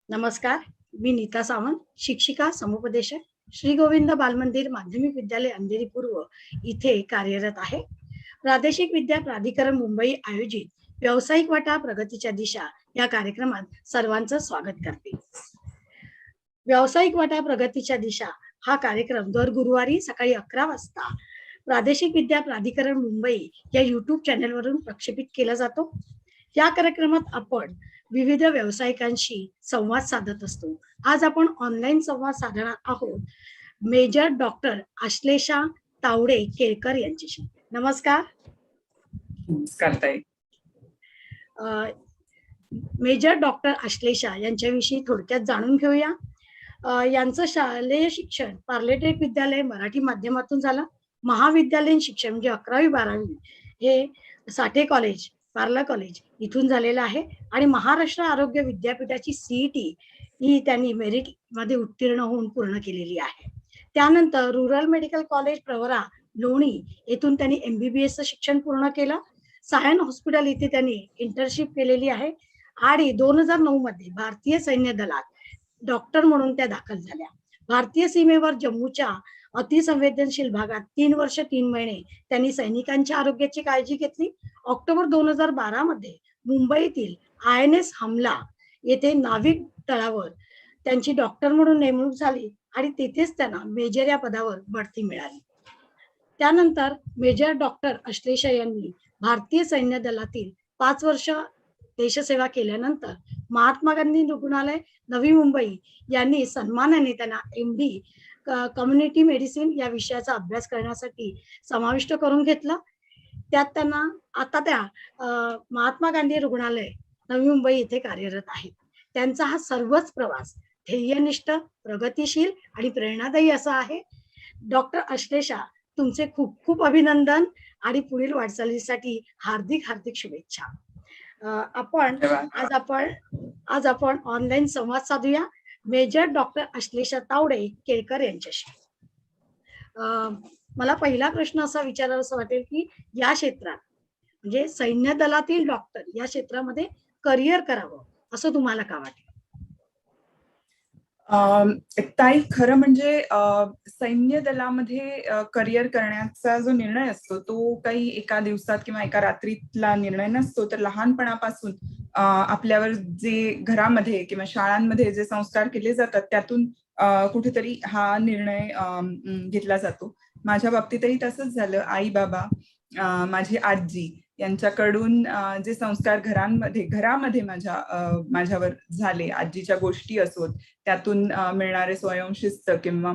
नमस्कार. मी नीता सावंत, शिक्षिका, समुपदेशक, श्री गोविंद बालमंदिर माध्यमिक विद्यालय अंधेरी पूर्व इथे कार्यरत आहे. प्रादेशिक विद्या प्राधिकरण मुंबई आयोजित व्यावसायिक वाटा प्रगतीच्या दिशा या कार्यक्रमात सर्वांचं स्वागत करते. व्यावसायिक वाटा प्रगतीच्या दिशा हा कार्यक्रम दर गुरुवारी सकाळी 11 वाजता प्रादेशिक विद्या प्राधिकरण मुंबई या YouTube चॅनलवरून प्रक्षेपित केला जातो. या कार्यक्रमात आपण विविध व्यावसायिकांशी संवाद साधत असतो. आज आपण ऑनलाईन संवाद साधणार आहोत मेजर डॉक्टर आश्लेषा तावडे केळकर यांच्याशी. नमस्कार. नमस्कार ताई. मेजर डॉक्टर आश्लेषा यांच्याविषयी थोडक्यात जाणून घेऊया. यांचं शालेय शिक्षण पार्लेटेक विद्यालय मराठी माध्यमातून झालं. महाविद्यालयीन शिक्षण म्हणजे 11वी-12वी हे साठे कॉलेज, पार्ला कॉलेज इथून झालेलं आहे आणि महाराष्ट्र आरोग्य विद्यापीठाची CET ही त्यांनी मेरिट मध्ये उत्तीर्ण होऊन पूर्ण केलेली आहे. त्यानंतर रुरल मेडिकल कॉलेज प्रवरा लोणी येथून त्यांनी MBBS शिक्षण पूर्ण केलं. सायन हॉस्पिटल इथे त्यांनी इंटर्नशिप केलेली आहे आणि 2009 मध्ये भारतीय सैन्य दलात डॉक्टर म्हणून त्या दाखल झाल्या. भारतीय सीमेवर जम्मूच्या अतिसंवेदनशील भागात 3 वर्ष 3 महिने त्यांनी सैनिकांच्या आरोग्याची काळजी घेतली. ऑक्टोबर 2012 मध्ये मुंबईतील INS हमला येथे नाविक तळावर त्यांची डॉक्टर म्हणून नेमणूक झाली आणि तिथेच त्यांना मेजर या पदावर बढती मिळाली. त्यानंतर मेजर डॉक्टर आश्लेषा यांनी भारतीय सैन्य दलातील 5 वर्ष देशसेवा केल्यानंतर महात्मा गांधी रुग्णालय नवी मुंबई यांनी सन्मानाने त्यांना MD कम्युनिटी मेडिसिन या विषयाचा अभ्यास करण्यासाठी समाविष्ट करून घेतलं. त्यात त्यांना आता त्या महात्मा गांधी रुग्णालय नवी मुंबई इथे कार्यरत आहेत. त्यांचा हा सर्वच प्रवास ध्येयनिष्ठ, प्रगतिशील आणि प्रेरणादायी असा आहे. डॉक्टर आश्लेषा, तुमचे खूप खूप अभिनंदन आणि पुढील वाटचालीसाठी हार्दिक हार्दिक शुभेच्छा. आज आपण ऑनलाईन संवाद साधूया मेजर डॉक्टर आश्लेषा तावडे केळकर यांच्याशी. मला पहिला प्रश्न असा विचारावासा वाटेल की या क्षेत्रात म्हणजे सैन्य दलातील डॉक्टर या क्षेत्रामध्ये करिअर करावं असं तुम्हाला का वाटतं? ताई, खरं म्हणजे सैन्य दलामध्ये करिअर करण्याचा जो निर्णय असतो तो काही एका दिवसात किंवा एका रात्रीतला निर्णय नसतो. तर लहानपणापासून आपल्यावर जे घरामध्ये किंवा शाळांमध्ये जे संस्कार केले जातात त्यातून कुठेतरी हा निर्णय घेतला जातो. माझ्या बाबतीतही तसंच झालं. आई बाबा, माझी आजी यांच्याकडून जे संस्कार घरामध्ये माझ्यावर झाले, आजीच्या गोष्टी असोत, त्यातून मिळणारे स्वयंशिस्त किंवा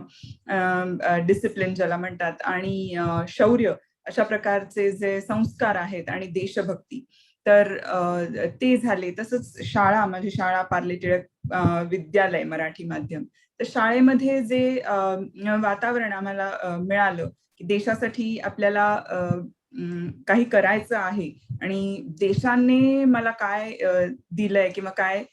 डिसिप्लिन ज्याला म्हणतात आणि शौर्य, अशा प्रकारचे जे संस्कार आहेत आणि देशभक्ती, तर ते झाले. तसंच माझी शाळा पार्ले टिळक विद्यालय मराठी माध्यम, तर शाळेमध्ये जे वातावरण आम्हाला मिळालं की देशासाठी आपल्याला काही करायचं आहे आणि देशाने मला काय दिलंय किंवा काय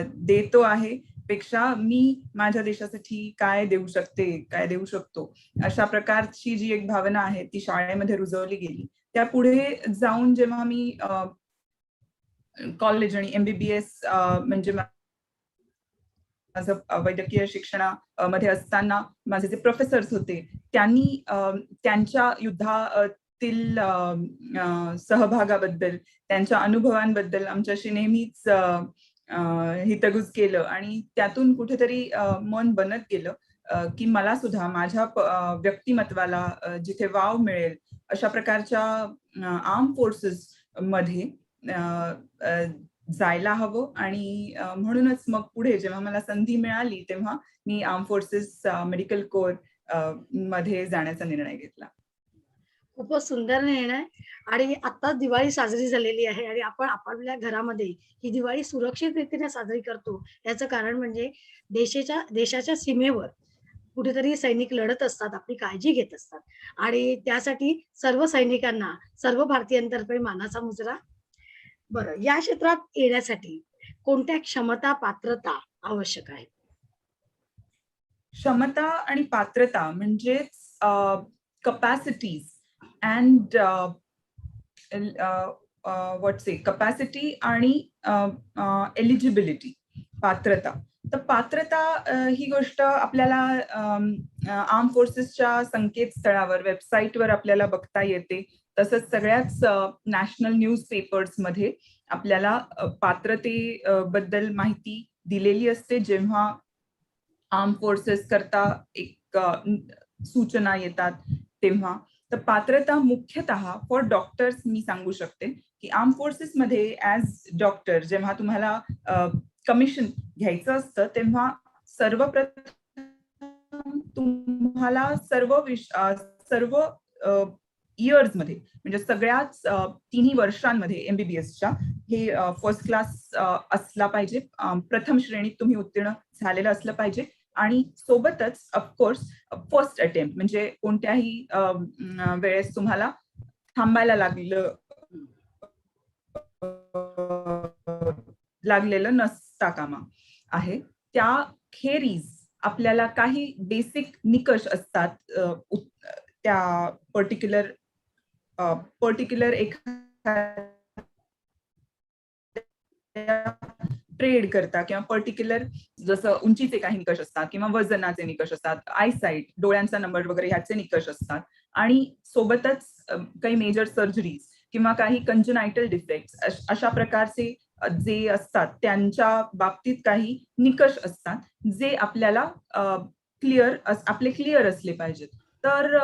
देतो आहे पेक्षा मी माझ्या देशासाठी काय देऊ शकतो, अशा प्रकारची जी एक भावना आहे ती शाळेमध्ये रुजवली गेली. त्या पुढे जाऊन जेव्हा मी कॉलेज आणि MBBS म्हणजे माझं वैद्यकीय शिक्षणामध्ये असताना माझे जे प्रोफेसर्स होते त्यांनी त्यांच्या युद्धातील सहभागाबद्दल, त्यांच्या अनुभवांबद्दल आमच्याशी नेहमीच हितगुज केलं आणि त्यातून कुठेतरी मन बनत गेलं की मला सुद्धा माझ्या व्यक्तिमत्वाला जिथे वाव मिळेल अशा प्रकारच्या आर्म फोर्सेस मध्ये जायला हवं. आणि म्हणूनच मग पुढे जेव्हा मला संधी मिळाली तेव्हा मी आर्म फोर्सेस मेडिकल कोर मध्ये जाण्याचा निर्णय घेतला. खूपच सुंदर निर्णय. आणि आता दिवाळी साजरी झालेली आहे आणि आपण आपल्या घरामध्ये ही दिवाळी सुरक्षित रीतीने साजरी करतो. याचं कारण म्हणजे देशाच्या सीमेवर कुठेतरी सैनिक लढत असतात, आपली काळजी घेत असतात आणि त्यासाठी सर्व सैनिकांना सर्व भारतीयांतर्फे मानाचा मुजरा. बरं, या क्षेत्रात येण्यासाठी कोणत्या क्षमता, पात्रता आवश्यक आहे? क्षमता आणि पात्रता म्हणजेच कपॅसिटीज अँड कपॅसिटी आणि एलिजिबिलिटी, पात्रता. तर पात्रता ही गोष्ट आपल्याला आर्म फोर्सेसच्या संकेतस्थळावर, वेबसाईटवर आपल्याला बघता येते. तसंच सगळ्याच नॅशनल न्यूज पेपर्स मध्ये आपल्याला पात्रतेबद्दल माहिती दिलेली असते. जेव्हा आर्म फोर्सेस करता एक सूचना येतात तेव्हा. तर पात्रता मुख्यतः फॉर डॉक्टर्स मी सांगू शकते की आर्म फोर्सेस मध्ये ऍज डॉक्टर जेव्हा तुम्हाला कमिशन घ्यायचं असतं तेव्हा सर्वप्रथम तुम्हाला सर्व इयर्स मध्ये म्हणजे सगळ्याच तिन्ही वर्षांमध्ये एमबीबीएसच्या हे फर्स्ट क्लास असला पाहिजे. प्रथम श्रेणीत तुम्ही उत्तीर्ण झालेलं असलं पाहिजे आणि सोबतच ऑफकोर्स फर्स्ट अटेम्प्ट म्हणजे कोणत्याही वेळेस तुम्हाला थांबायला लागलेलं नसता कामा आहे. त्याखेरीज आपल्याला काही बेसिक निकष असतात त्या पर्टिक्युलर ट्रेड करता किंवा पर्टिक्युलर जसं उंचीचे काही निकष असतात किंवा वजनाचे निकष असतात, आयसाईट डोळ्यांचा नंबर वगैरे ह्याचे निकष असतात आणि सोबतच काही मेजर सर्जरीज किंवा काही कंजनायटल डिफेक्ट्स अशा प्रकारचे जे असतात त्यांच्या बाबतीत काही निकष असतात जे आपल्याला आपले क्लिअर असले पाहिजेत. तर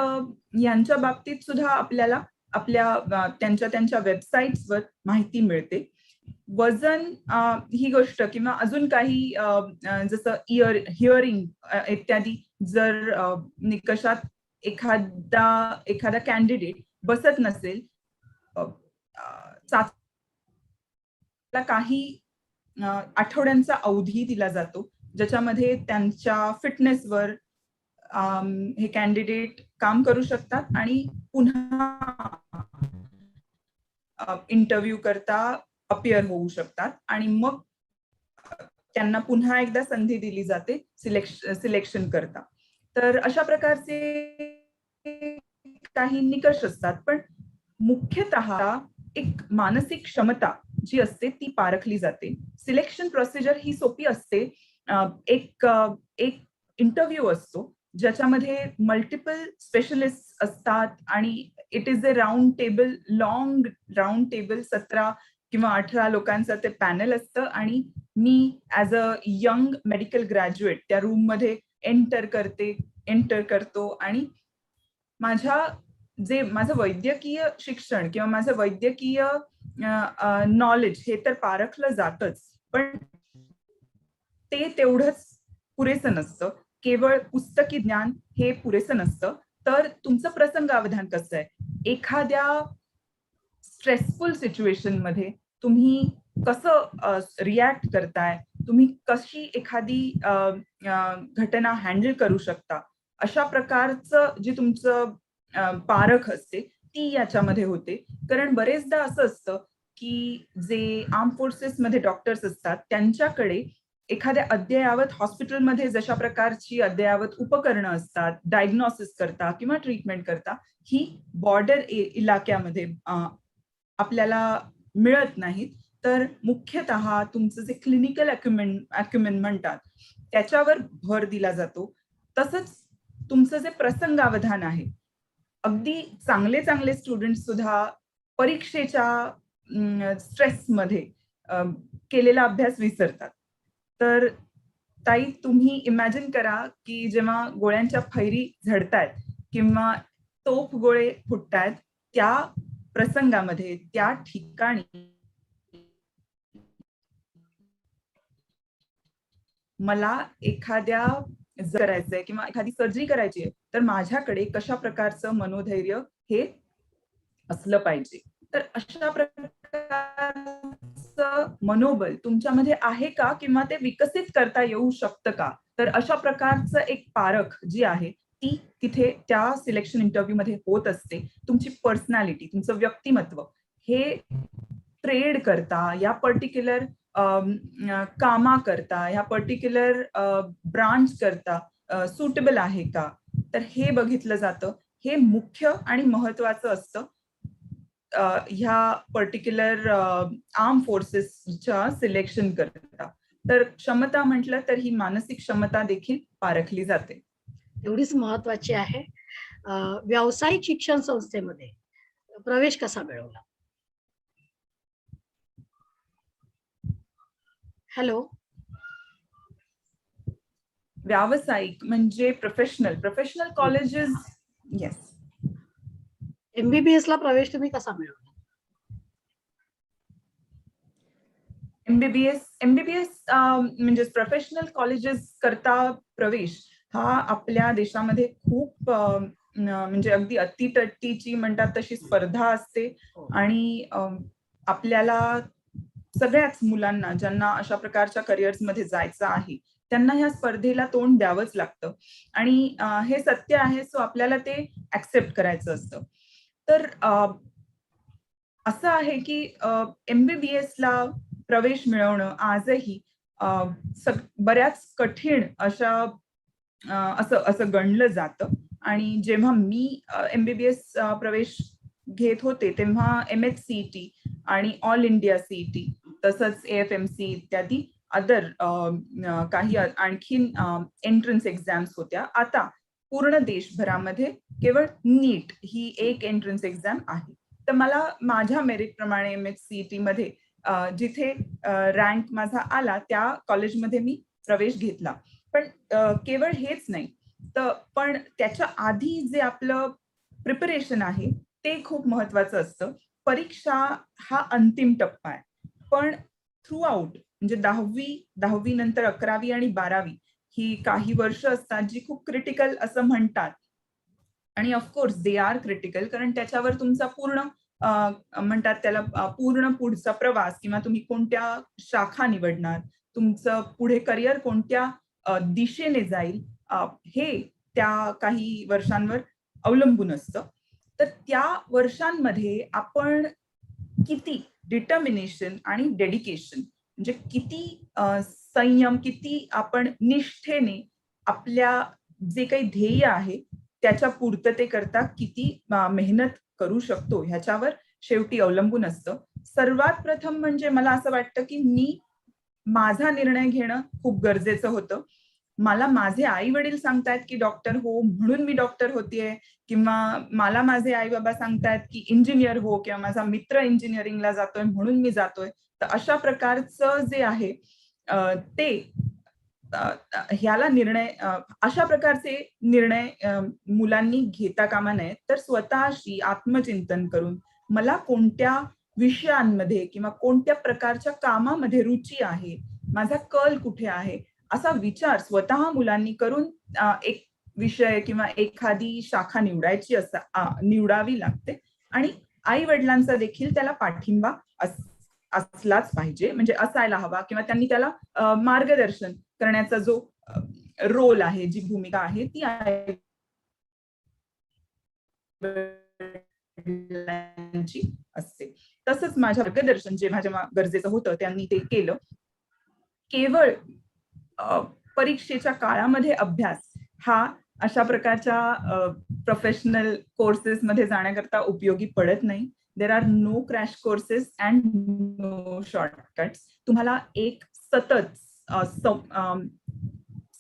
यांच्या बाबतीत सुद्धा आपल्याला त्यांच्या वेबसाईट्सवर माहिती मिळते. वजन ही गोष्ट किंवा अजून काही जसं हिअरिंग इत्यादी जर निकषात एखादा कॅन्डिडेट बसत नसेल, काही आठवड्यांचा अवधी दिला जातो ज्याच्यामध्ये त्यांच्या फिटनेसवर हे कॅन्डिडेट काम करू शकतात आणि पुन्हा इंटरव्ह्यू करता अपिअर होऊ शकतात आणि मग त्यांना पुन्हा एकदा संधी दिली जाते सिलेक्शन करता. तर अशा प्रकारचे काही निकष असतात, पण मुख्यतः एक मानसिक क्षमता जी असते ती पारखली जाते. सिलेक्शन प्रोसिजर ही सोपी असते. एक इंटरव्ह्यू असतो ज्याच्यामध्ये मल्टिपल स्पेशलिस्ट असतात आणि it is a long round table 17 किंवा 18 लोकांचं ते पॅनल असतं आणि मी as a young medical graduate त्या रूम मध्ये एंटर करतो आणि माझं वैद्यकीय शिक्षण किंवा माझं वैद्यकीय नॉलेज हे तर पारखलं जातच, पण ते तेवढंच पुरेसं नसतं. केवळ पुस्तकी ज्ञान हे पुरेसं नसतं. तर तुमचं प्रसंगावधान कसं आहे, एखाद्या स्ट्रेसफुल सिच्युएशन मध्ये तुम्ही कसं रिॲक्ट करताय, तुम्ही कशी एखादी घटना हँडल करू शकता, अशा प्रकारचं जे तुमचं पारख असते ती याच्यामध्ये होते. कारण बरेचदा असं असतं की जे आर्म फोर्सेसमध्ये डॉक्टर्स असतात त्यांच्याकडे एखाद्या अद्ययावत हॉस्पिटलमध्ये जशा प्रकारची अद्ययावत उपकरणं असतात डायग्नोसिस करता किंवा ट्रीटमेंट करता, ही बॉर्डर इलाक्यामध्ये आपल्याला मिळत नाहीत. तर मुख्यतः तुमचं जे क्लिनिकल अक्युमेंट म्हणतात त्याच्यावर भर दिला जातो. तसंच तुमचं जे प्रसंगावधान आहे, अगदी चांगले स्टुडंट सुद्धा परीक्षेच्या स्ट्रेसमध्ये केलेला अभ्यास विसरतात. तर ताई, तुम्ही इमॅजिन करा की जेव्हा गोळ्यांच्या फैरी झडतायत किंवा तोफ गोळे फुटतायत, त्या प्रसंगामध्ये त्या ठिकाणी मला करायचंय किंवा एखादी सर्जरी करायची आहे, तर माझ्याकडे कशा प्रकारचं मनोधैर्य हे असलं पाहिजे. तर अशा प्रकारचं मनोबल तुमच्यामध्ये आहे का किंवा ते विकसित करता येऊ शकतं का? तर अशा प्रकारचं एक पारख जी आहे ती तिथे त्या सिलेक्शन इंटरव्ह्यू मध्ये होत असते. तुमची पर्सनॅलिटी, तुमचं व्यक्तिमत्व हे ट्रेड करता, या पर्टिक्युलर कामा करता, ह्या पर्टिक्युलर ब्रांच करता सुटेबल आहे का, तर हे बघितलं जातं. हे मुख्य आणि महत्वाचं असतं ह्या पर्टिक्युलर आर्म फोर्सेसच्या सिलेक्शन करता. तर क्षमता म्हटलं तर ही मानसिक क्षमता देखील पारखली जाते. एवढीच महत्वाची आहे. व्यावसायिक शिक्षण संस्थेमध्ये प्रवेश कसा मिळवला? हॅलो. व्यावसायिक म्हणजे प्रोफेशनल कॉलेजेस. येस. MBBS ला प्रवेश तुम्ही कसा मिळवला? एमबीबीएस म्हणजे प्रोफेशनल कॉलेजेस करता प्रवेश हा आपल्या देशामध्ये खूप म्हणजे अगदी अतितटीची म्हणतात तशी स्पर्धा असते. आणि आपल्याला सगळ्याच मुलांना ज्यांना अशा प्रकारच्या करिअर्स मध्ये जायचं आहे त्यांना ह्या स्पर्धेला तोंड द्यावंच लागतं. आणि हे सत्य आहे, सो आपल्याला ते ऍक्सेप्ट करायचं असतं. तर असं आहे की MBBS ला प्रवेश मिळवणं आजही बऱ्याच कठीण अशा असं गणलं जातं. आणि जेव्हा मी MBBS प्रवेश घेत होते तेव्हा MHCET आणि ऑल इंडिया CET तसंच AFMC इत्यादी अदर काही आणखीन एंट्रन्स एक्झाम्स होत्या. आता पूर्ण देशभरामध्ये केवळ नीट ही एक एंट्रन्स एक्झाम आहे. तर मला माझ्या मेरिट प्रमाणे MHCET मध्ये जिथे रँक माझा आला त्या कॉलेजमध्ये मी प्रवेश घेतला. पण केवळ हेच नाही, तर पण त्याच्या आधी जे आपलं प्रिपरेशन आहे ते खूप महत्वाचं असतं. परीक्षा हा अंतिम टप्पा आहे, पण थ्रू आउट म्हणजे 10वी नंतर 11वी आणि 12वी ही काही वर्ष असतात जी खूप क्रिटिकल असं म्हणतात. आणि ऑफकोर्स दे आर क्रिटिकल, कारण त्याच्यावर तुमचा पूर्ण म्हणतात त्याला पूर्ण पुढचा प्रवास किंवा तुम्ही कोणत्या शाखा निवडणार, तुमचं पुढे करिअर कोणत्या दिशेने जाईल हे त्या काही वर्षांवर अवलंबून असतं. तर त्या वर्षांमध्ये आपण किती डिटर्मिनेशन आणि डेडिकेशन म्हणजे किती संयम, किती आपण निष्ठेने आपल्या जे काही ध्येय आहे त्याच्या पूर्ततेकरता किती मेहनत करू शकतो ह्याच्यावर शेवटी अवलंबून असतं. सर्वात प्रथम म्हणजे मला असं वाटतं की मी माझा निर्णय घेणं खूप गरजेचं होतं. मला माझे आई वडील सांगतायत की डॉक्टर हो म्हणून मी डॉक्टर होतीये, किंवा मला माझे आई बाबा सांगतायत की इंजिनियर हो, किंवा माझा मित्र इंजिनिअरिंगला जातोय म्हणून मी जातोय. तर अशा प्रकारचं जे आहे ते ह्याला निर्णय अशा प्रकारचे निर्णय मुलांनी घेता कामा नये. तर स्वतःशी आत्मचिंतन करून मला कोणत्या विषयांमध्ये किंवा कोणत्या प्रकारच्या कामामध्ये रुची आहे, माझा कल कुठे आहे, असा विचार स्वतः मुलांनी करून एक विषय किंवा एखादी शाखा निवडावी लागते. आणि आई वडिलांचा देखील त्याला पाठिंबा असलाच पाहिजे, म्हणजे असायला हवा, किंवा त्यांनी त्याला मार्गदर्शन करण्याचा जो रोल आहे, जी भूमिका आहे ती असते. तसंच माझ्या मार्गदर्शन जे माझ्या गरजेचं होतं त्यांनी ते केलं. केवळ परीक्षेच्या काळामध्ये अभ्यास हा अशा प्रकारच्या प्रोफेशनल कोर्सेस मध्ये जाण्याकरता उपयोगी पडत नाही. There are no crash courses and no shortcuts. तुम्हाला एक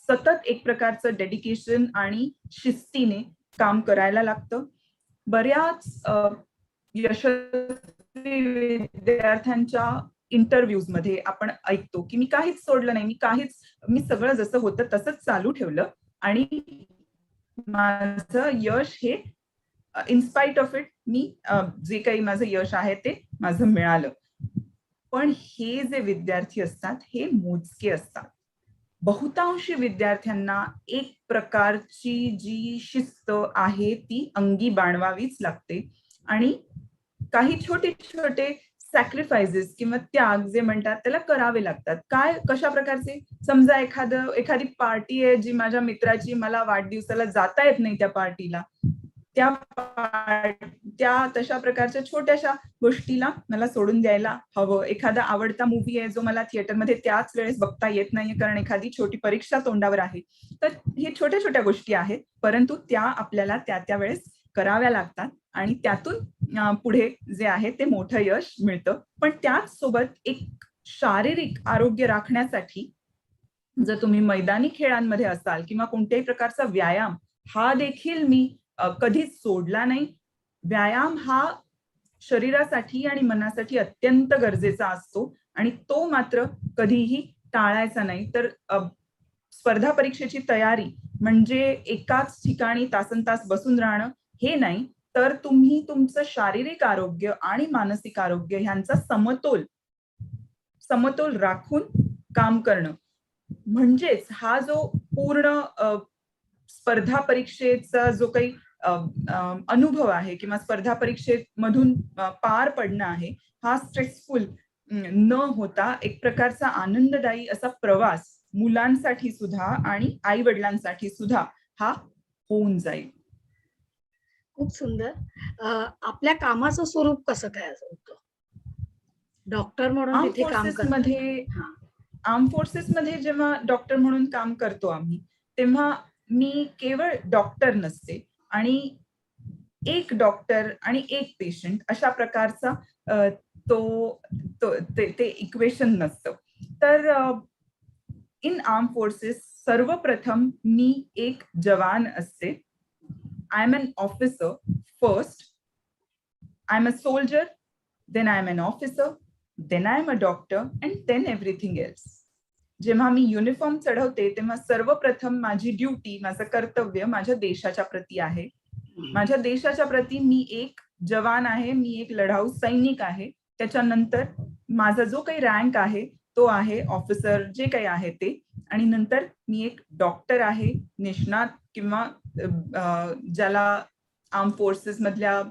सतत एक प्रकारचं डेडिकेशन आणि शिस्तीने काम करायला लागतं. बऱ्याच यशस्वी विद्यार्थ्यांच्या इंटरव्ह्यूज मध्ये आपण ऐकतो की मी काहीच सोडलं नाही, मी सगळं जसं होतं तसंच चालू ठेवलं आणि माझं यश हे इनस्पाइट ऑफ इट मी जे काही माझं यश आहे ते माझं मिळालं. पण हे जे विद्यार्थी असतात हे मोजके असतात. बहुतांशी विद्यार्थ्यांना एक प्रकारची जी शिस्त आहे ती अंगी बाणवावीच लागते. आणि काही छोटे छोटे सॅक्रिफायसेस किंवा त्याग जे म्हणतात त्याला करावे लागतात. कशा प्रकारचे, समजा एखादी पार्टी आहे जी माझ्या मित्राची, मला वाढदिवसाला जाता येत नाही त्या पार्टीला, त्या तशा प्रकारच्या छोट्याशा गोष्टीला मला सोडून द्यायला हवं. एखादा आवडता मूवी आहे जो मला थिएटरमध्ये त्याच वेळेस बघता येत नाहीये कारण एखादी छोटी परीक्षा तोंडावर आहे, तर हे छोट्या छोट्या गोष्टी आहेत, परंतु त्या आपल्याला त्या वेळेस कराव्या लागतात आणि त्यातून पुढे जे आहे ते मोठं यश मिळतं. पण त्याच सोबत एक शारीरिक आरोग्य राखण्यासाठी जर तुम्ही मैदानी खेळांमध्ये असाल किंवा कोणत्याही प्रकारचा व्यायाम हा देखील मी कधीच सोडला नाही. व्यायाम हा शरीरासाठी आणि मनासाठी अत्यंत गरजेचा असतो आणि तो मात्र कधीही टाळायचा नाही. तर स्पर्धा परीक्षेची तयारी म्हणजे एकाच ठिकाणी तासनतास बसून राहणं हे नाही, तर तुम्ही तुमचं शारीरिक आरोग्य आणि मानसिक आरोग्य ह्यांचा समतोल राखून काम करणं. म्हणजेच हा जो पूर्ण स्पर्धा परीक्षेचा जो काही अनुभव आहे किंवा स्पर्धा परीक्षेमधून पार पडणं आहे, हा स्ट्रेसफुल न होता एक प्रकारचा आनंददायी असा प्रवास मुलांसाठी सुद्धा आणि आई वडिलांसाठी सुद्धा हा होऊन जाईल. खूप सुंदर. आपल्या कामाचं स्वरूप कसं काय होतं? डॉक्टर म्हणून आर्म तिथे काम फोर्सेस करतात. मध्ये हां. आर्म फोर्सेस मध्ये जेव्हा डॉक्टर म्हणून काम करतो आम्ही, तेव्हा मी केवळ डॉक्टर नसते आणि एक डॉक्टर आणि एक पेशंट अशा प्रकारचा ते इक्वेशन नसतं. तर इन आर्म फोर्सेस सर्वप्रथम मी एक जवान असते. I am an officer first. I am a soldier, then I am an officer, then I am a doctor and then everything else. जेव्हा मी युनिफॉर्म चढवते तेव्हा सर्वप्रथम माझी ड्युटी, माझं कर्तव्य माझ्या देशाच्या प्रती आहे. माझ्या देशाच्या प्रती मी एक जवान आहे, मी एक लढाऊ सैनिक आहे. त्याच्यानंतर माझा जो काही रँक आहे तो आहे ऑफिसर, जे काही आहे ते. आणि नंतर मी एक डॉक्टर आहे, निष्णात किंवा ज्याला आर्म फोर्सेस मधल्या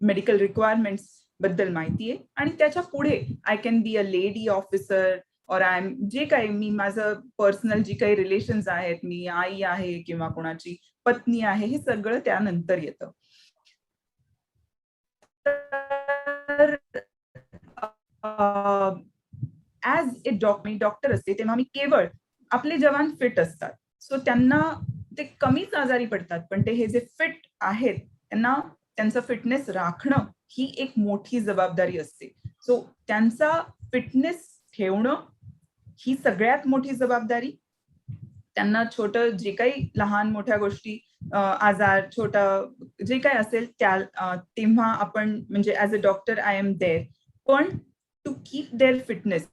मेडिकल रिक्वायरमेंट्स बद्दल माहिती आहे. आणि त्याच्या पुढे I can be a lady officer और आय एम, जे काही मी माझं पर्सनल जी काही रिलेशन्स आहेत, मी आई आहे किंवा कोणाची पत्नी आहे, हे सगळं त्यानंतर येतं. तर ऍज ए डॉक्टर असते तेव्हा मी केवळ, आपले जवान फिट असतात सो त्यांना ते कमीच आजारी पडतात, पण ते हे जे फिट आहेत त्यांना त्यांचं फिटनेस राखणं ही एक मोठी जबाबदारी असते. सो त्यांचा फिटनेस ठेवणं ही सगळ्यात मोठी जबाबदारी. त्यांना छोटं जे काही लहान मोठ्या गोष्टी, आजार छोटा जे काही असेल तेव्हा आपण म्हणजे as a doctor I am there, पण टू कीप देअर फिटनेस.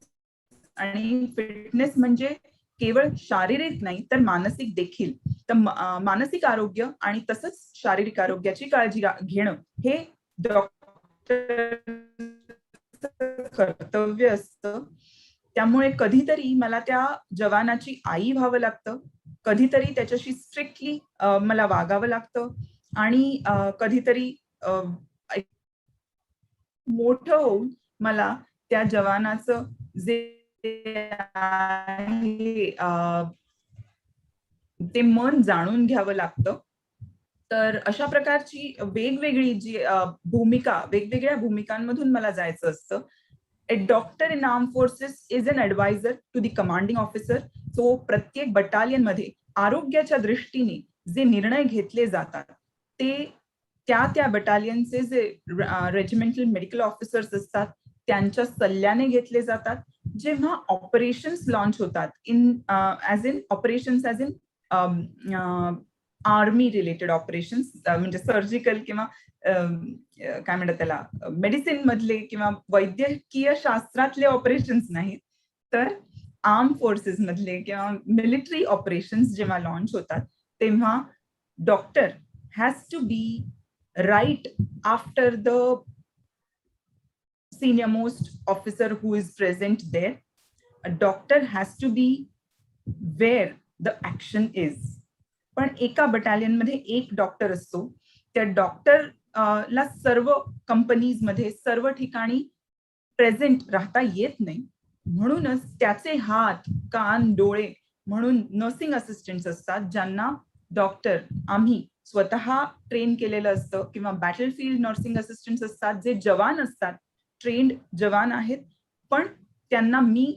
आणि फिटनेस म्हणजे केवळ शारीरिक नाही तर मानसिक देखील. तर मानसिक आरोग्य आणि तसंच शारीरिक आरोग्याची काळजी घेणं हे डॉक्टर कर्तव्य असतं. त्यामुळे कधीतरी मला त्या जवानाची आई व्हावं लागतं, कधीतरी त्याच्याशी स्ट्रिक्टली मला वागावं लागतं आणि कधीतरी मोठं होऊन मला त्या जवानाचं जे आहे ते मन जाणून घ्यावं लागतं. तर अशा प्रकारची वेगवेगळी जी भूमिका, वेगवेगळ्या भूमिकांमधून मला जायचं असतं. A doctor in armed forces is an advisor to the commanding officer. So प्रत्येक बटालियन मध्ये आरोग्याच्या दृष्टीने जे निर्णय घेतले जातात ते त्या बटालियनचे जे रेजिमेंटल मेडिकल ऑफिसर्स असतात त्यांच्या सल्ल्याने घेतले जातात. जेव्हा ऑपरेशन्स लॉन्च होतात operations as in army related operations, म्हणजे सर्जिकल किंवा काय म्हणतात त्याला, मेडिसिन मधले किंवा वैद्यकीय शास्त्रातले ऑपरेशन्स नाहीत, तर आर्म फोर्सेस मधले किंवा मिलिटरी ऑपरेशन्स जेव्हा लॉन्च होतात तेव्हा doctor has to be right after the senior most officer who is present there. A doctor has to be where the action is. पण एका बटालियन मध्ये एक डॉक्टर असतो. त्या डॉक्टर ला सर्व कंपनीज मध्ये सर्व ठिकाणी प्रेझेंट राहता येत नाही. म्हणूनच त्याचे हात, कान, डोळे म्हणून नर्सिंग असिस्टंट्स असतात, ज्यांना डॉक्टर आम्ही स्वतः ट्रेन केलेलं असतं, किंवा बॅटलफील्ड नर्सिंग असिस्टंट्स असतात जे जवान असतात, ट्रेन्ड जवान आहेत, पण त्यांना मी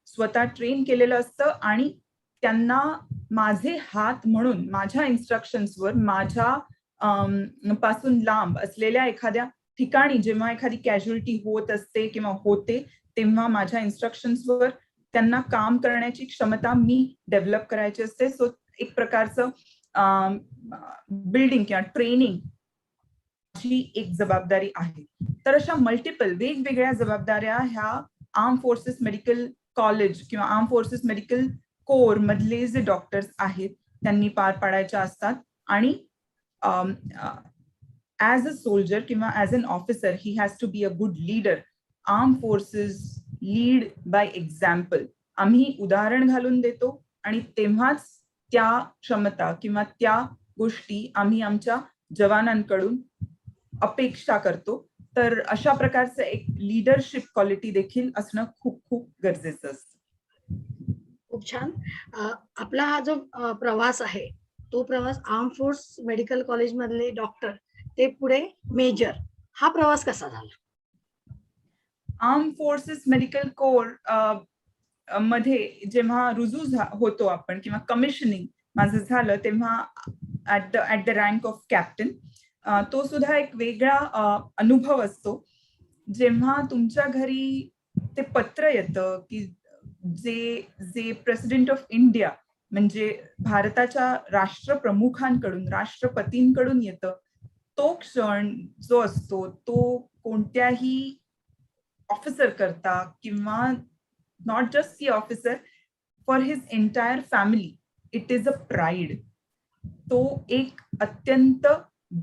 स्वतः ट्रेन केलेलं असतं आणि त्यांना माझे हात म्हणून माझ्या इन्स्ट्रक्शन्सवर, माझ्या पासून लांब असलेल्या एखाद्या ठिकाणी जेव्हा एखादी कॅज्युअलिटी होत असते किंवा होते तेव्हा माझ्या इन्स्ट्रक्शन्सवर त्यांना काम करण्याची क्षमता मी डेव्हलप करायची असते. सो एक प्रकारचं बिल्डिंग किंवा ट्रेनिंग ही एक जबाबदारी आहे. तर अशा मल्टिपल वेगवेगळ्या जबाबदाऱ्या ह्या आर्म फोर्सेस मेडिकल कॉलेज किंवा आर्म फोर्सेस मेडिकल कोर मधले जे डॉक्टर्स आहेत त्यांनी पार पाडायच्या असतात. आणि ऍज अ सोल्जर किंवा as an officer he has to be a good leader. Arm forces lead by example. आम्ही उदाहरण घालून देतो आणि तेव्हाच त्या क्षमता किंवा त्या गोष्टी आम्ही आमच्या जवानांकडून अपेक्षा करतो. तर अशा प्रकारचं एक लीडरशिप क्वालिटी देखील असणं खूप खूप गरजेचं असतं. खूप छान. आपला हा जो प्रवास आहे तो प्रवास आर्म फोर्स मेडिकल कॉलेज मधले डॉक्टर ते पुढे मेजर, हा प्रवास कसा झाला? आर्म फोर्सेस मेडिकल कोर मध्ये जेव्हा रुजू होतो आपण किंवा कमिशनिंग माझं झालं तेव्हा at the rank of captain. तो सुद्धा एक वेगळा अनुभव असतो. जेव्हा तुमच्या घरी ते पत्र येतं की जे प्रेसिडेंट ऑफ इंडिया म्हणजे भारताच्या राष्ट्रप्रमुखांकडून राष्ट्रपतींकडून येतं, तो क्षण जो असतो तो कोणत्याही ऑफिसर करता किंवा not just the officer, for his entire family it is a pride. तो एक अत्यंत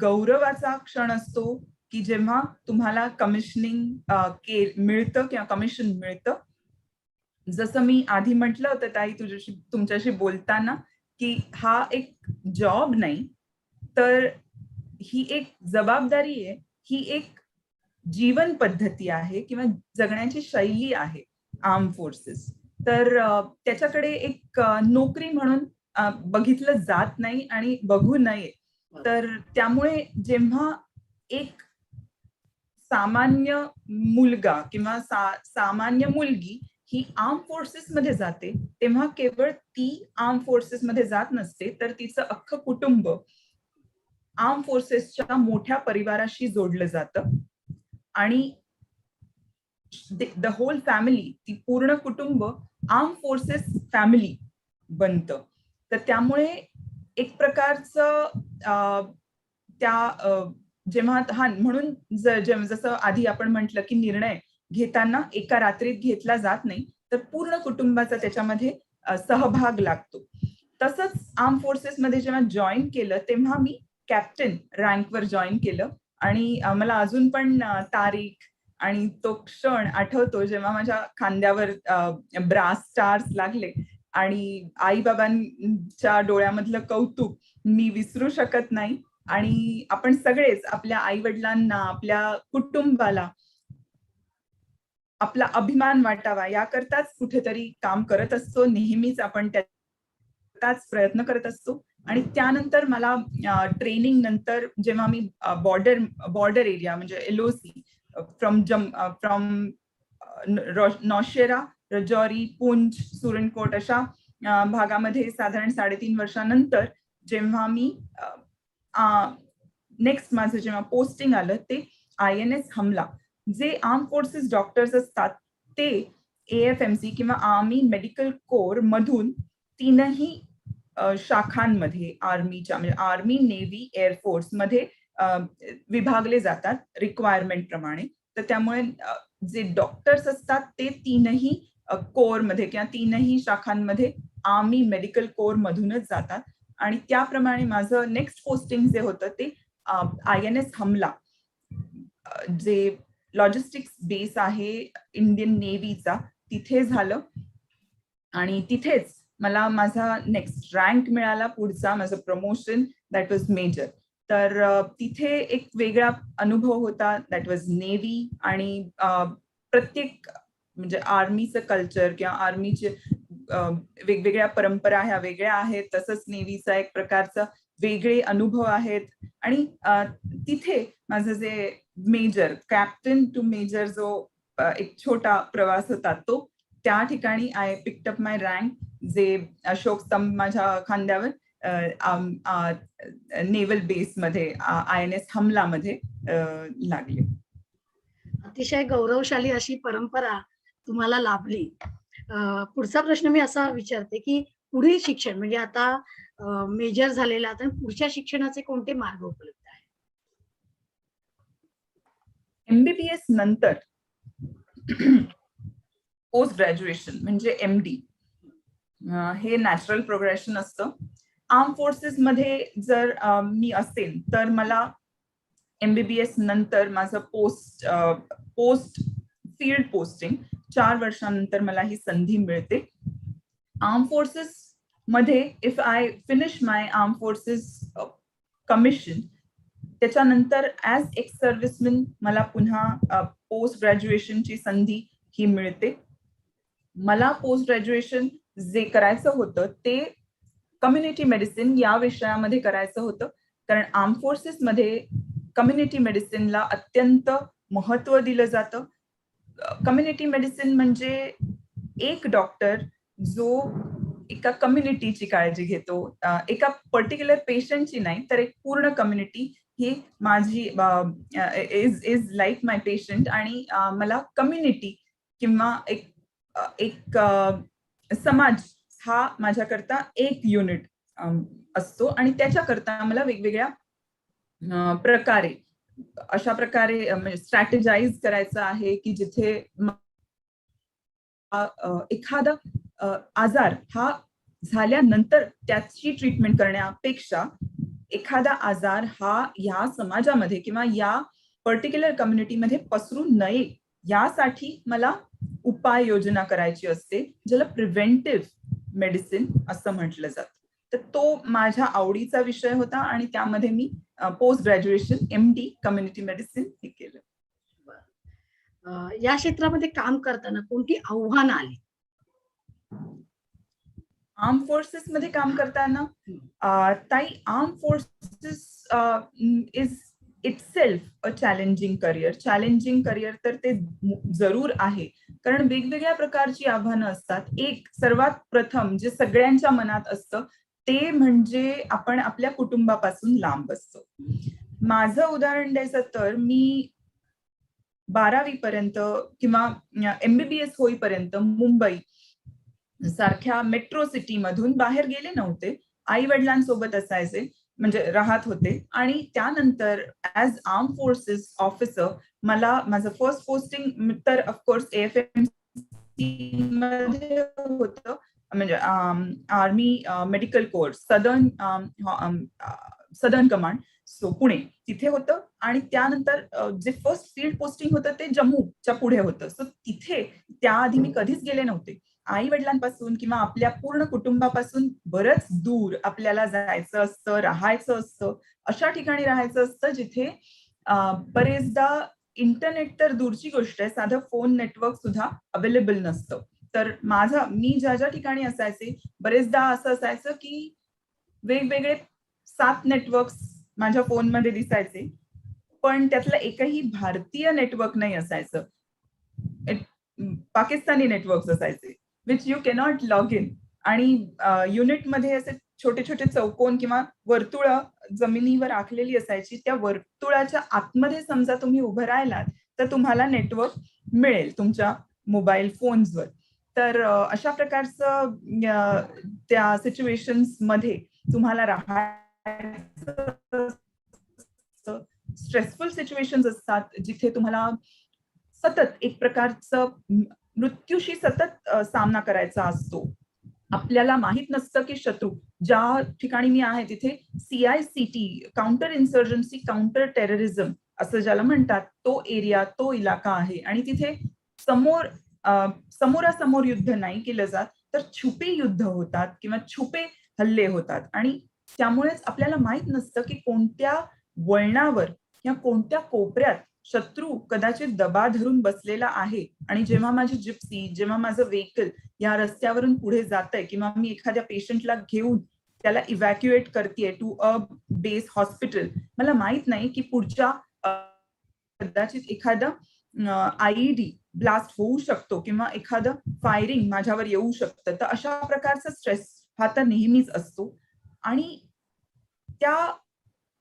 गौरवाचा क्षण असतो की जेव्हा तुम्हाला कमिशनिंग मिळतं किंवा कमिशन मिळतं. जसं मी आधी म्हटलं होतं ताई तुमच्याशी बोलताना की हा एक जॉब नाही तर ही एक जबाबदारी आहे, ही एक जीवन पद्धती आहे किंवा जगण्याची शैली आहे आर्म फोर्सेस. तर त्याच्याकडे एक नोकरी म्हणून बघितलं जात नाही आणि बघू नये. तर त्यामुळे जेव्हा एक सामान्य मुलगा किंवा सामान्य मुलगी ही आर्म फोर्सेस मध्ये जाते तेव्हा केवळ ती आर्म फोर्सेस मध्ये जात नसते तर तिचं अख्खं कुटुंब आर्म फोर्सेसच्या मोठ्या परिवाराशी जोडलं जातं आणि द होल फॅमिली, ती पूर्ण कुटुंब आर्म फोर्सेस फॅमिली बनतं. तर त्यामुळे एक प्रकारचं त्या जेव्हा हा म्हणून जसं आधी आपण म्हटलं की निर्णय घेताना एका रात्रीत घेतला जात नाही तर पूर्ण कुटुंबाचा त्याच्यामध्ये सहभाग लागतो. तसंच आर्म फोर्सेस मध्ये जेव्हा जॉईन केलं तेव्हा मी कॅप्टन रँकवर जॉईन केलं आणि मला अजून पण तारीख आणि तो क्षण आठवतो जेव्हा माझ्या खांद्यावर ब्रास स्टार्स लागले आणि आई बाबांच्या डोळ्यामधलं कौतुक मी विसरू शकत नाही. आणि आपण सगळेच आपल्या आई वडिलांना, आपल्या कुटुंबाला आपला अभिमान वाटावा याकरताच कुठेतरी काम करत असतो. नेहमीच आपण त्याचाच प्रयत्न करत असतो. आणि त्यानंतर मला ट्रेनिंग नंतर जेव्हा मी बॉर्डर एरिया म्हणजे LOC फ्रॉम नौशेरा, रजौरी, पुंछ, सुरनकोट अशा भागामध्ये साधारण 3.5 वर्षानंतर जेव्हा मी नेक्स्ट माझं जेव्हा पोस्टिंग आलं ते INS हमला. जे आर्म फोर्सेस डॉक्टर्स असतात ते AFMC किंवा आर्मी मेडिकल कोर मधून 3ही शाखांमध्ये आर्मीच्या म्हणजे आर्मी, नेव्ही, एअरफोर्स मध्ये विभागले जातात रिक्वायरमेंट प्रमाणे. तर त्यामुळे जे डॉक्टर्स असतात ते 3ही कोर मध्ये किंवा 3ही शाखांमध्ये आर्मी मेडिकल कोर मधूनच जातात. आणि त्याप्रमाणे माझं नेक्स्ट पोस्टिंग जे होतं ते INS हमला, जे लॉजिस्टिक्स बेस आहे इंडियन नेव्हीचा, तिथे झालं. आणि तिथेच मला माझा नेक्स्ट रँक मिळाला, पुढचा माझं प्रमोशन, दॅट वॉज मेजर. तर तिथे एक वेगळा अनुभव होता, दॅट वॉज नेव्ही. आणि प्रत्येक म्हणजे आर्मीचं कल्चर किंवा आर्मीचे वेगवेगळ्या परंपरा ह्या वेगळ्या आहेत, तसंच नेव्हीचा एक प्रकारचा वेगळे अनुभव आहेत. आणि तिथे माझं जे मेजर, कॅप्टन टू मेजर जो एक छोटा प्रवास होता तो त्या ठिकाणी I picked up my rank, जे अशोक स्तंभ माझ्या खांद्यावर नेव्हल बेस मध्ये INS हमला मध्ये लागले. अतिशय गौरवशाली अशी परंपरा तुम्हाला लाभली. पुढचा प्रश्न मी असा विचारते, की पुढील शिक्षण म्हणजे आता मेजर झालेला आता पुढच्या शिक्षणाचे कोणते मार्ग उपलब्ध आहेत? MBBS नंतर पोस्ट ग्रॅज्युएशन म्हणजे MD हे नॅचरल प्रोग्रेशन असतं. आर्म फोर्सेस मध्ये जर मी असेल तर मला MBBS नंतर माझं पोस्ट फील्ड पोस्टिंग 4 वर्षांनंतर मला ही संधी मिळते. आर्म फोर्सेस मध्ये if I finish my arm forces commission, त्याच्यानंतर ऍज एक्स सर्व्हिसमॅन मला पुन्हा पोस्ट ग्रॅज्युएशनची संधी ही मिळते. मला पोस्ट ग्रॅज्युएशन जे करायचं होतं ते कम्युनिटी मेडिसिन या विषयामध्ये करायचं होतं, कारण आर्म फोर्सेस मध्ये कम्युनिटी मेडिसिनला अत्यंत महत्व दिलं जातं. कम्युनिटी मेडिसिन म्हणजे एक डॉक्टर जो एका कम्युनिटीची काळजी घेतो, एका पर्टिक्युलर पेशंटची नाही तर एक पूर्ण कम्युनिटी ही माझी इज लाईक माय पेशंट, आणि मला कम्युनिटी किंवा एक समाज हा माझ्याकरता एक युनिट असतो, आणि त्याच्याकरता मला वेगवेगळ्या प्रकारे अशा प्रकारे स्ट्रॅटेजाइज करायचं आहे की जिथे एखादा आजार हा झाल्यानंतर त्याची ट्रीटमेंट करण्यापेक्षा एखादा आजार हा या समाजामध्ये किंवा या पर्टिक्युलर कम्युनिटीमध्ये पसरू नये यासाठी मला उपाययोजना करायची असते, ज्याला प्रिव्हेंटिव्ह मेडिसिन असं म्हटलं जातं. तर तो माझ्या आवडीचा विषय होता आणि त्यामध्ये मी post graduation MD community medicine हे केलं. या क्षेत्रामध्ये काम करताना कोणती आव्हानं आली? आर्म फोर्सेस मध्ये काम करताना ताई, arm forces is itself a challenging career. Challenging career तर ते जरूर आहे, कारण वेगवेगळ्या प्रकारची आव्हानं असतात. एक सर्वात प्रथम जे सगळ्यांच्या मनात असतं ते म्हणजे आपण आपल्या कुटुंबापासून लांब असतो. माझं उदाहरण द्यायचं तर मी 12वी पर्यंत किंवा MBBS होईपर्यंत मुंबई सारख्या मेट्रो सिटी मधून बाहेर गेले नव्हते. आई वडिलांसोबत असायचे, म्हणजे राहत होते, आणि त्यानंतर ऍज आर्म फोर्सेस ऑफिसर मला माझं फर्स्ट पोस्टिंग तर ऑफकोर्स AFMC मध्ये होतं, म्हणजे army medical course southern command, so Pune तिथे होतं, आणि त्यानंतर जे फर्स्ट फील्ड पोस्टिंग होतं ते जम्मूच्या पुढे होतं. सो तिथे त्याआधी मी कधीच गेले नव्हते. आई वडिलांपासून किंवा आपल्या पूर्ण कुटुंबापासून बरंच दूर आपल्याला जायचं असतं, राहायचं असतं, अशा ठिकाणी राहायचं असतं जिथे बरेचदा इंटरनेट तर दूरची गोष्ट आहे, साधं फोन नेटवर्क सुद्धा अवेलेबल नसतं. तर मी ज्या ठिकाणी असायचे बरेचदा असं असायचं की वेगवेगळे 7 नेटवर्क्स माझ्या फोनमध्ये दिसायचे, पण त्यातलं एकही भारतीय नेटवर्क नाही असायचं. पाकिस्तानी नेटवर्क्स असायचे which you cannot log in, आणि युनिटमध्ये असे छोटे छोटे चौकोन किंवा वर्तुळ जमिनीवर आखलेली असायची. त्या वर्तुळाच्या आतमध्ये समजा तुम्ही उभं राहिलात तर तुम्हाला नेटवर्क मिळेल तुमच्या मोबाईल फोन्सवर. तर अशा प्रकारचं त्या सिच्युएशन्स मध्ये तुम्हाला राहायचं, स्ट्रेसफुल सिच्युएशन्स असतात जिथे तुम्हाला सतत एक प्रकारचं मृत्यूशी सतत सामना करायचा असतो. आपल्याला माहित नसतं की शत्रू ज्या ठिकाणी मी आहे तिथे CICT, काउंटर इन्सर्जन्सी काउंटर टेररिझम असं ज्याला म्हणतात, तो एरिया, तो इलाका आहे, आणि तिथे समोरासमोर युद्ध नाही केलं जात, तर छुपे युद्ध होतात किंवा छुपे हल्ले होतात, आणि त्यामुळेच आपल्याला माहित नसतं की कोणत्या वळणावर किंवा कोणत्या कोपऱ्यात शत्रू कदाचित दबा धरून बसलेला आहे. आणि जेव्हा माझी जिप्सी, जेव्हा माझं व्हेकल या रस्त्यावरून पुढे जातंय किंवा मी एखाद्या पेशंटला घेऊन त्याला इव्हॅक्युएट करतेय टू अ बेस हॉस्पिटल, मला माहित नाही की पुढच्या कदाचित एखादं IED ब्लास्ट होऊ शकतो किंवा एखादं फायरिंग माझ्यावर येऊ शकतं. तर अशा प्रकारचा स्ट्रेस हा तर नेहमीच असतो, आणि त्या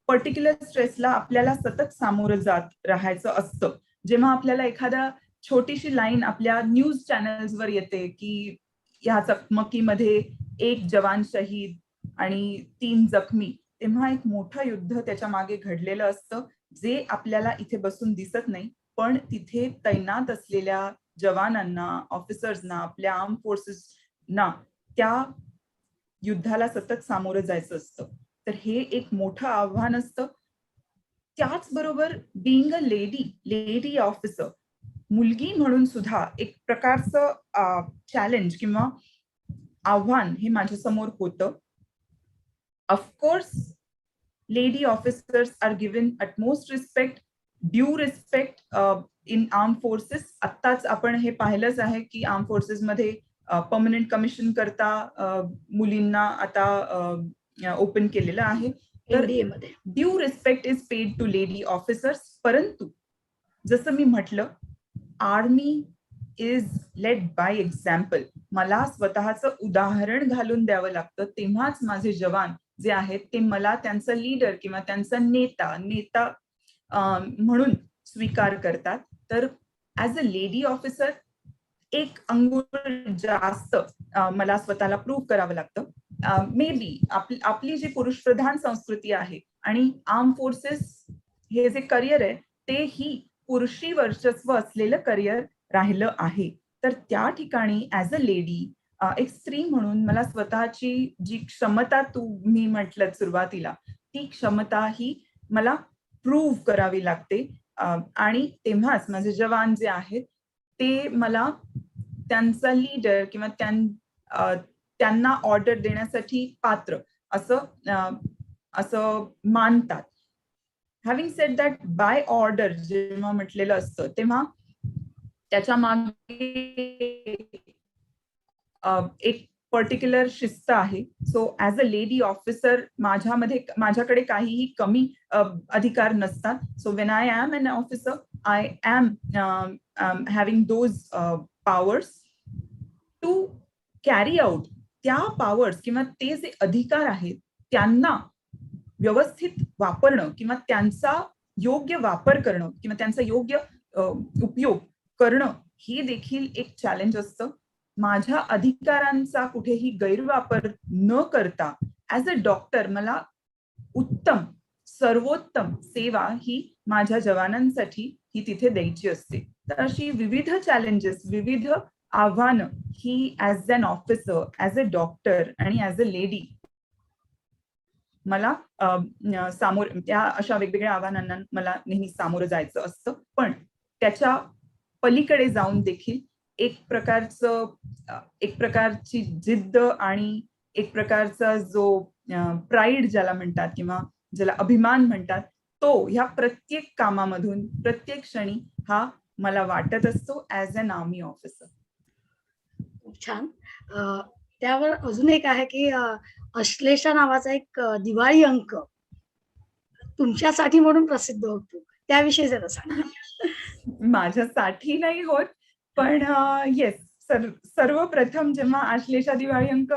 पर्टिक्युलर स्ट्रेसला आपल्याला सतत सामोरं जात राहायचं असतं. जेव्हा आपल्याला एखादा छोटीशी लाईन आपल्या न्यूज चॅनल्सवर येते की ह्या चकमकीमध्ये 1 जवान शहीद आणि 3 जखमी, तेव्हा एक मोठं युद्ध त्याच्या मागे घडलेलं असतं, जे आपल्याला इथे बसून दिसत नाही, पण तिथे तैनात असलेल्या जवानांना, ऑफिसर्सना, आपल्या आर्म फोर्सेसना त्या युद्धाला सतत सामोरं जायचं असतं. तर हे एक मोठं आव्हान असतं. त्याचबरोबर बिईंग अ लेडी ऑफिसर, मुलगी म्हणून सुद्धा एक प्रकारचं चॅलेंज किंवा आव्हान हे माझ्यासमोर होतं. Of course lady officers are given utmost respect, due respect in arm forces. आत्ताच आपण हे पाहिलंच आहे की आर्म फोर्सेसमध्ये परमनंट कमिशन करता मुलींना आता ओपन केलेलं आहे. तर NDA मध्ये due respect is paid to lady officers. परंतु जसं मी म्हटलं, army is led by example. मला स्वतःचं उदाहरण घालून द्यावं लागतं, तेव्हाच माझे जवान जे आहेत ते मला त्यांचा लीडर किंवा त्यांचा नेता म्हणून स्वीकार करतात. तर ऍज अ लेडी ऑफिसर एक अंगुळ जास्त मला स्वतःला प्रूव्ह करावं लागतं. मे बी आपली जी पुरुष प्रधान संस्कृती आहे आणि आर्म फोर्सेस हे जे करिअर आहे तेही पुरुषी वर्चस्व असलेलं करिअर राहिलं आहे. तर त्या ठिकाणी ऍज अ लेडी, एक स्त्री म्हणून मला स्वतःची जी क्षमता तुम्ही म्हटलं सुरुवातीला, ती क्षमता ही मला प्रूव्ह करावी लागते. आणि तेव्हाच माझे जवान जे आहेत ते मला त्यांचा लीडर किंवा त्यांना ऑर्डर देण्यासाठी पात्र असं मानतात. Having said that, by order जेव्हा म्हटलेलं असतं तेव्हा त्याच्या मागे एक पर्टिक्युलर शिस्त आहे. So as a lady officer माझ्याकडे काहीही कमी अधिकार नसतात. So when I am an officer, I am having those powers to carry out त्या पॉवर्स किंवा ते जे अधिकार आहेत त्यांना व्यवस्थित वापरणं किंवा त्यांचा योग्य वापर करणं किंवा त्यांचा योग्य उपयोग करणं हे देखील एक चॅलेंज असतं. माझ्या अधिकारांचा कुठेही गैरवापर न करता ऍज अ डॉक्टर मला उत्तम सर्वोत्तम सेवा ही माझ्या जवानांसाठी ही तिथे द्यायची असते. तर अशी विविध चॅलेंजेस, विविध आव्हानं ही as an officer, as a doctor आणि ऍज अ लेडी मला त्या अशा वेगवेगळ्या आव्हानांना मला नेहमी सामोरं जायचं असतं. पण त्याच्या पलीकडे जाऊन देखील एक प्रकारची जिद्द आणि एक प्रकारचा जो प्राईड ज्याला म्हणतात किंवा ज्याला अभिमान म्हणतात, तो ह्या प्रत्येक कामामधून प्रत्येक क्षणी हा मला वाटत असतो ऍज अन आर्मी ऑफिसर. खूप छान. त्यावर अजून एक आहे की अश्लेषा नावाचा एक दिवाळी अंक तुमच्यासाठी म्हणून प्रसिद्ध होतो, त्याविषयी जरा सांगा. माझ्यासाठी नाही होत, पण येस, सर्वप्रथम जेव्हा आश्लेषा दिवाळी अंक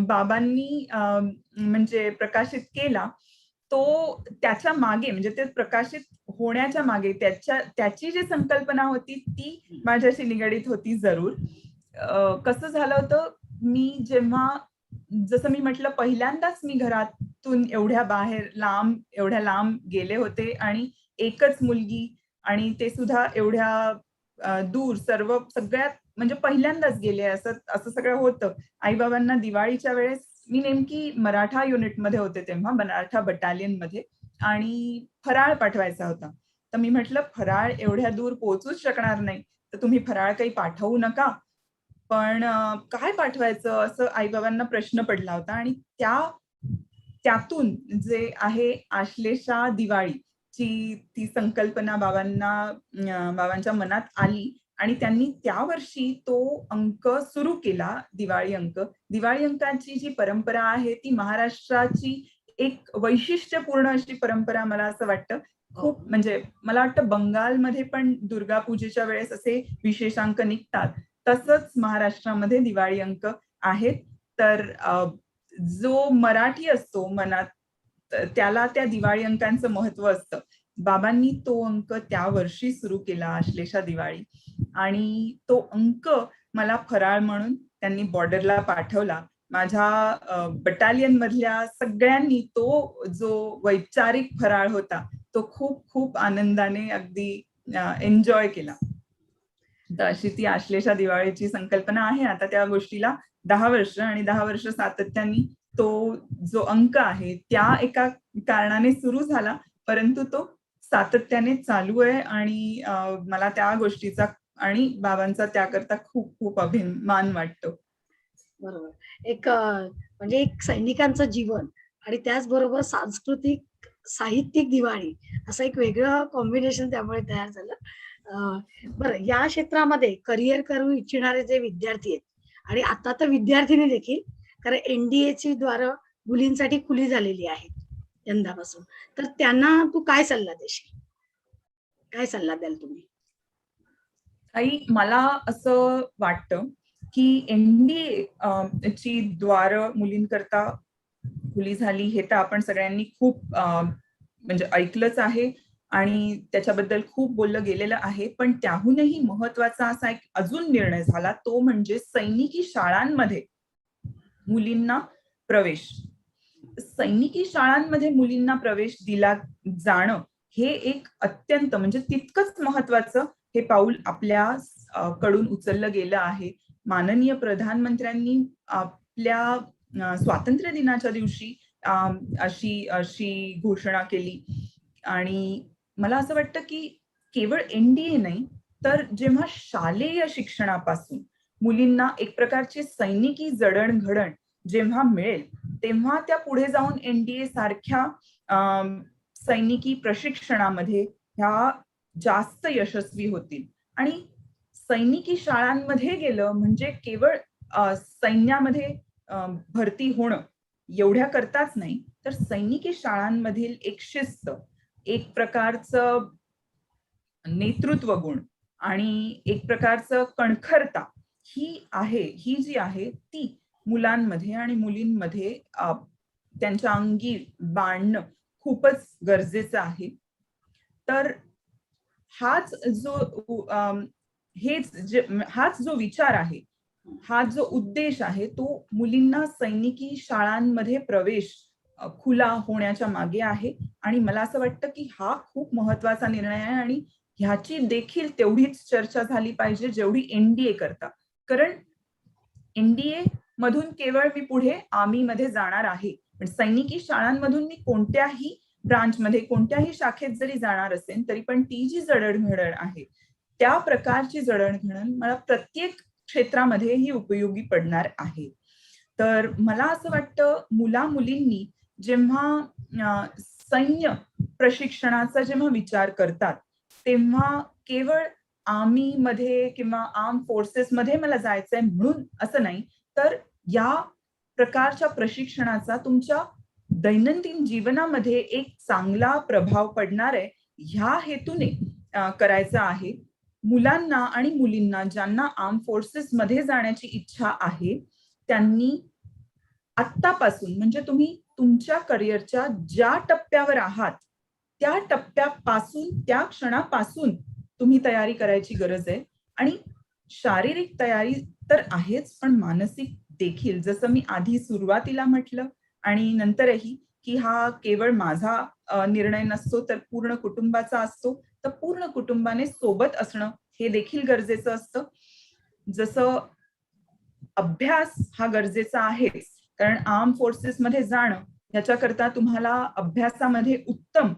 बाबांनी म्हणजे प्रकाशित केला, तो त्याच्या मागे म्हणजे ते प्रकाशित होण्याच्या मागे त्याची जी संकल्पना होती ती माझ्याशी निगडीत होती जरूर. कसं झालं होतं, मी जेव्हा जसं मी म्हटलं पहिल्यांदाच मी घरातून एवढ्या लांब गेले होते आणि एकच मुलगी आणि ते सुद्धा एवढ्या दूर सगळ्यात म्हणजे पहिल्यांदाच गेले असं सगळं होतं. आईबाबांना दिवाळीच्या वेळेस मी नेमकी मराठा युनिटमध्ये होते तेव्हा, मराठा बटालियन मध्ये, आणि फराळ पाठवायचा होता. तर मी म्हटलं फराळ एवढ्या दूर पोहोचूच शकणार नाही, तर तुम्ही फराळ काही पाठवू नका. पण काय पाठवायचं असं आईबाबांना प्रश्न पडला होता आणि त्यातून जे आहे आश्लेषा दिवाळीची ती संकल्पना बाबांच्या मनात आली आणि त्यांनी त्या वर्षी तो अंक सुरू केला, दिवाळी अंक. दिवाळी अंकाची जी परंपरा आहे ती महाराष्ट्राची एक वैशिष्ट्यपूर्ण अशी परंपरा मला असं वाटतं. खूप म्हणजे मला वाटतं बंगालमध्ये पण दुर्गा पूजेच्या वेळेस असे विशेषांक निघतात, तसंच महाराष्ट्रामध्ये दिवाळी अंक आहेत. तर जो मराठी असतो मनात त्याला त्या दिवाळी अंकांचं महत्व असतं. बाबांनी तो अंक त्या वर्षी सुरू केला, आश्लेषा दिवाळी. आणि तो अंक मला फराळ म्हणून त्यांनी बॉर्डरला पाठवला. माझ्या बटालियन मधल्या सगळ्यांनी तो जो वैचारिक फराळ होता तो खूप खूप आनंदाने अगदी एन्जॉय केला. तर अशी ती आश्लेषा दिवाळीची संकल्पना आहे. आता त्या गोष्टीला 10 वर्ष आणि 10 वर्ष सातत्याने तो जो अंक आहे त्या एका कारणाने सुरू झाला, परंतु तो सातत्याने चालू आहे आणि मला त्या गोष्टीचा आणि बाबांचा त्याकरता खूप खूप अभिमान वाटतो. बरोबर. म्हणजे एक सैनिकांचं जीवन आणि त्याचबरोबर सांस्कृतिक, साहित्यिक दिवाळी असं एक वेगळं कॉम्बिनेशन त्यामुळे तयार झालं. बरं, या क्षेत्रामध्ये करिअर करू इच्छिणारे जे विद्यार्थी आहेत आणि आता तर विद्यार्थिनी देखील, कारण एन-डी-एची द्वारं मुलींसाठी खुली झालेली आहेत यंदापासून. तर त्यांना तू काय सल्ला देशील? काय सल्ला द्याल तुम्ही? ताई, मला असं वाटतं की एनडीए ची द्वारं मुलींकरता खुली झाली हे तर आपण सगळ्यांनी खूप म्हणजे ऐकलंच आहे आणि त्याच्याबद्दल खूप बोललं गेलेलं आहे. पण त्याहूनही महत्वाचा असा एक अजून निर्णय झाला, तो म्हणजे सैनिकी शाळांमध्ये मुलींना प्रवेश. सैनिकी शाळांमध्ये मुलींना प्रवेश दिला जाणं हे एक अत्यंत म्हणजे तितकंच महत्वाचं हे पाऊल आपल्या कडून उचललं गेलं आहे. माननीय प्रधानमंत्र्यांनी आपल्या स्वातंत्र्य दिनाच्या दिवशी अशी अशी घोषणा केली आणि मला असं वाटतं की केवळ एनडीए नाही, तर जेव्हा शालेय शिक्षणापासून मुलींना एक प्रकारची सैनिकी जडणघडण जेव्हा मिळेल, तेव्हा त्या पुढे जाऊन एनडीए सारख्या सैनिकी प्रशिक्षणामध्ये ह्या जास्त यशस्वी होतील. आणि सैनिकी शाळांमध्ये गेलं म्हणजे केवळ सैन्यामध्ये भरती होणं एवढ्या करताच नाही, तर सैनिकी शाळांमधील एक शिस्त, एक प्रकारचं नेतृत्व गुण आणि एक प्रकारचं कणखरता ही जी आहे ती मुलांमध्ये आणि मुलींमध्ये त्यांच्या अंगी बाणणं खूपच गरजेचं आहे. तर हाच जो विचार आहे, हा जो उद्देश आहे, तो मुलींना सैनिकी शाळांमध्ये प्रवेश खुला होण्याच्या मागे आहे. आणि मला असं वाटतं की हा खूप महत्वाचा निर्णय आहे आणि ह्याची देखील तेवढीच चर्चा झाली पाहिजे जेवढी एनडीए करता. कारण एनडीए मधून केवळ मी पुढे आर्मी मध्ये जाणार आहे, पण सैनिकी शाळांमधून मी कोणत्याही ब्रांचमध्ये कोणत्याही शाखेत जरी जाणार असेल तरी पण ती जी जडणघडण आहे त्या प्रकारची जडणघडण मला प्रत्येक क्षेत्रामध्ये ही उपयोगी पडणार आहे. तर मला असं वाटतं मुला मुलींनी जेव्हा सैन्य प्रशिक्षणाचा जेव्हा विचार करतात तेव्हा केवळ आर्मी मध्ये किंवा आर्म फोर्सेस मध्ये मला जायचंय म्हणून असं नाही, तर या प्रकारच्या प्रशिक्षणाचा तुमच्या दैनंदिन जीवनामध्ये एक चांगला प्रभाव पडणार आहे ह्या हेतूने करायचा आहे. मुलांना आणि मुलींना ज्यांना आर्म फोर्सेस मध्ये जाण्याची इच्छा आहे त्यांनी आत्तापासून म्हणजे तुम्ही तुमच्या करिअरच्या ज्या टप्प्यावर आहात त्या टप्प्यापासून त्या क्षणापासून तुम्ही तयारी करायची गरज आहे. आणि शारीरिक तयारी तर आहेच, पण मानसिक देखील, जसं मी आधी सुरुवातीला म्हटलं आणि नंतरही की हा केवळ माझा निर्णय नसतो तर पूर्ण कुटुंबाचा असतो. तर पूर्ण कुटुंबाने सोबत असणं हे देखील गरजेचं असतं. जसं अभ्यास हा गरजेचा आहेच, कारण आर्म फोर्सेस मध्ये जाणं याच्याकरता तुम्हाला अभ्यासामध्ये उत्तम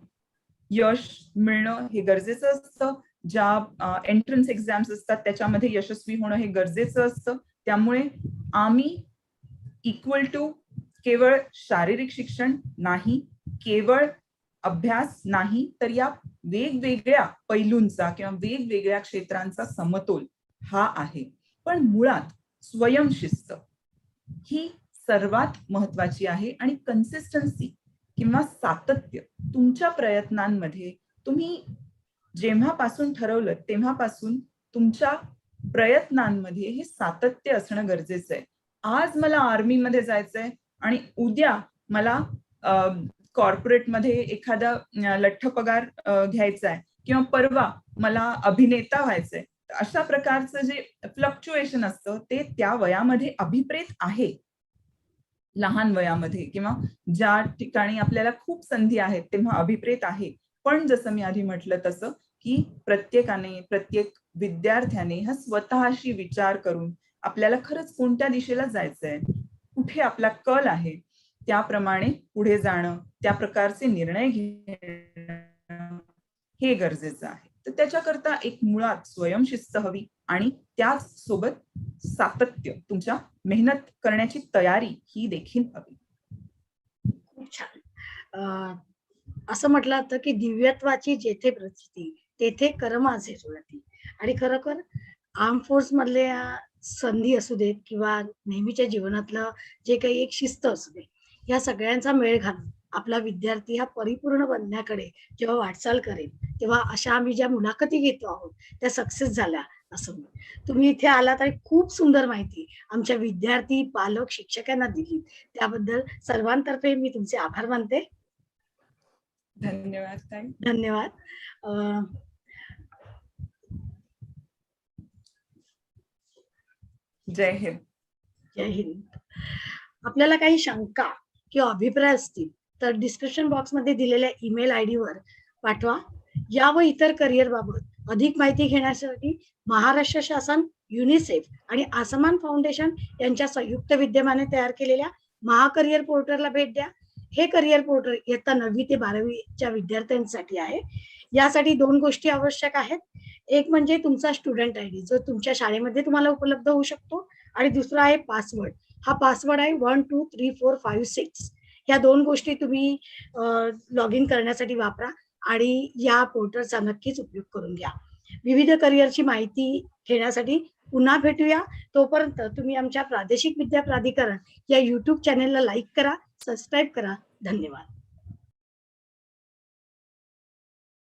यश मिळणं हे गरजेचं असतं. ज्या एंट्रन्स एक्झाम्स असतात त्याच्यामध्ये यशस्वी होणं हे गरजेचं असतं. त्यामुळे आम्ही इक्वल टू केवळ शारीरिक शिक्षण नाही, केवळ अभ्यास नाही, तर या वेगवेगळ्या पैलूंचा किंवा वेगवेगळ्या क्षेत्रांचा समतोल हा आहे. पण मुळात स्वयंशिस्त ही सर्वात महत्वाची आहे आणि कन्सिस्टन्सी किंवा सातत्य तुमच्या प्रयत्नांमध्ये तुम्ही जेव्हापासून ठरवलं तेव्हापासून तुमच्या प्रयत्नांमध्ये हे सातत्य असणं गरजेचं आहे. आज मला आर्मीमध्ये जायचंय आणि उद्या मला कॉर्पोरेटमध्ये एखादा लठ्ठ पगार घ्यायचा आहे किंवा परवा मला अभिनेता व्हायचंय, अशा प्रकारचं जे फ्लक्च्युएशन असतं ते त्या वयामध्ये अभिप्रेत आहे. लहान वयामध्ये किंवा ज्या ठिकाणी आपल्याला खूप संधी आहेत तेव्हा अभिप्रेत आहे. पण जसं मी आधी म्हटलं तसं, की प्रत्येकाने, प्रत्येक विद्यार्थ्याने हा स्वतःशी विचार करून आपल्याला खरंच कोणत्या दिशेला जायचंय, कुठे आपला कल आहे, त्याप्रमाणे पुढे जाणं, त्या प्रकारचे निर्णय घेणं हे गरजेचं आहे. तर त्याच्याकरता एक मुळात स्वयंशिस्त हवी आणि त्याच सोबत सातत्य, तुमच्या मेहनत करण्याची तयारी ही देखील हवी. खूप छान. अ, असं म्हटलं जातं, की दिव्यत्वाची जेथे प्रचिती, तेथे कर माझे जुळती. आणि खरोखर आर्म फोर्स मधल्या संधी असू देत किंवा नेहमीच्या जीवनातलं जे काही एक शिस्त असू दे, या सगळ्यांचा मेळ घालून आपला विद्यार्थी हा परिपूर्ण बनण्याकडे जेव्हा वाटचाल करेल, तेव्हा अशा आम्ही ज्या मुलाखती घेतो आहोत, त्या सक्सेस झाल्या असं म्हणू. तुम्ही इथे आलात आणि खूप सुंदर माहिती आमच्या विद्यार्थी, पालक, शिक्षकांना दिली. त्याबद्दल सर्वांतर्फे मी तुमचे आभार मानते. धन्यवाद ताई. धन्यवाद. अ, जय हिंद. जय हिंद. आपल्याला काही शंका किंवा अभिप्राय असतील तर डिस्क्रिप्शन बॉक्समध्ये दिलेल्या ईमेल आयडीवर पाठवा. या व इतर करिअर बाबत अधिक माहिती घेण्यासाठी महाराष्ट्र शासन, युनिसेफ आणि आसमान फाउंडेशन यांच्या संयुक्त विद्यमाने तयार केलेल्या महाकरिअर पोर्टलला भेट द्या. हे करिअर पोर्टल इयत्ता 9वी ते 12वीच्या विद्यार्थ्यांसाठी आहे. यासाठी 2 गोष्टी आवश्यक आहेत. एक म्हणजे तुमचा स्टुडंट आयडी जो तुमच्या शाळेमध्ये तुम्हाला उपलब्ध होऊ शकतो आणि दुसरा आहे पासवर्ड. हा पासवर्ड आहे 1 2 3 4 5 6. ह्या 2 गोष्टी तुम्ही लॉग इन करण्यासाठी वापरा आणि या पोर्टलचा नक्कीच उपयोग करून घ्या. विविध करिअरची माहिती घेण्यासाठी पुन्हा भेटूया. तोपर्यंत तुम्ही आमच्या प्रादेशिक विद्या प्राधिकरण या YouTube चॅनेलला लाईक करा, सबस्क्राईब करा. धन्यवाद.